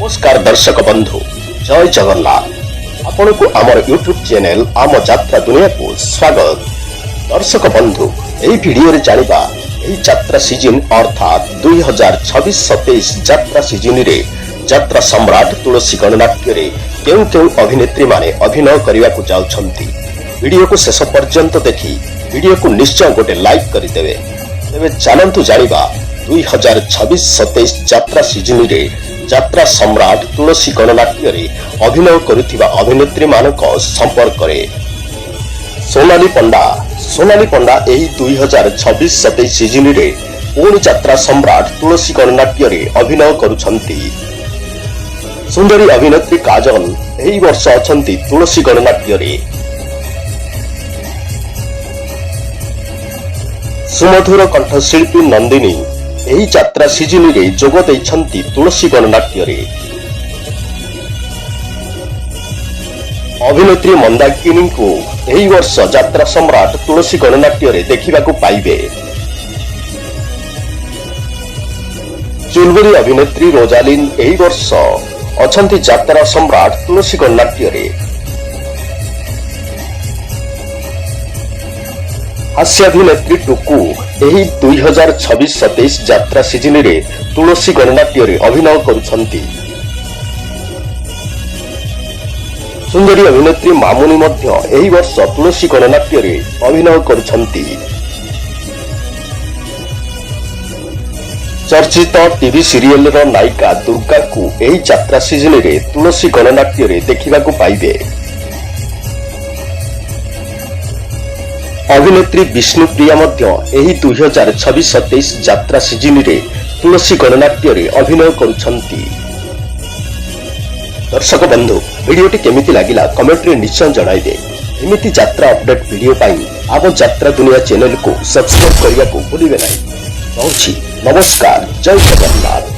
नमस्कार दर्शक बंधु जय जगन्नाथ आपण को आमर यूट्यूब चैनल आम यात्रा दुनिया को स्वागत। दर्शक बंधु एही वीडियो रे जानिबा एही यात्रा सीजन अर्थात 2026-27 यात्रा सीजन रे यात्रा सम्राट तुलसी गणनाट्य रे केउ केउ अभिनेत्री माने अभिनय करिवा को जाउछंती। वीडियो को शेष पर्यंत देखि वीडियो को निश्चय गोटे लाइक करिदेवे। तेबे चलंतु जानिबा 2026-27 यात्रा सीजन रे यात्रा सम्राट तुलसी गणनाट्य रे अभिनय करुथिबा अभिनेत्री मानक संपर्क रे। सोनाली पंडा एही 2026-27 सीजन रे पुणी यात्रा सम्राट तुलसी गणनाट्य रे अभिनय करुछंती। सुंदरी अभिनेत्री काजल एही वर्ष अछंती तुलसी गणनाट्य रे। सुमधुर कंठशिल्पी नंदिनी एही यात्रा सीजन रे जोग दैछंती तुलसी गणनाट्य रे। अभिनेत्री मंदाकिनी को एही वर्ष यात्रा सम्राट तुलसी गणनाट्य रे देखिबाकू पाइबे। चुलबुली अभिनेत्री रोजालिन एही वर्ष अछंती यात्रा सम्राट तुलसी गणनाट्य रे। हास्याभिनेत्री टुकु एही 2026-27 यात्रा सीजन रे तुलसी गणनाट्य रे अभिनय करुछंती। सुंदरी अभिनेत्री मामुनी मध्य एही वर्ष तुलसी गणनाट्य रे अभिनय करुछंती। चर्चित टीवी सीरियल रो नायिका दुर्गा को एही यात्रा सीजन रे तुलसी गणनाट्य रे देखिबाकू पाइबे। अभिनेत्री विष्णुप्रिया मध्य एही 2026-27 यात्रा सीजन रे तुलसी गणनाट्य रे अभिनय करुछंती। दर्शक बंधु वीडियोटी केमिति लागिला कमेंट रे निश्चय जणाइबे। एमिति यात्रा अपडेट वीडियो पाई आम यात्रा दुनिया चैनल को सब्सक्राइब करिया को भूलिबे नाही। नमस्कार जय जगन्नाथ।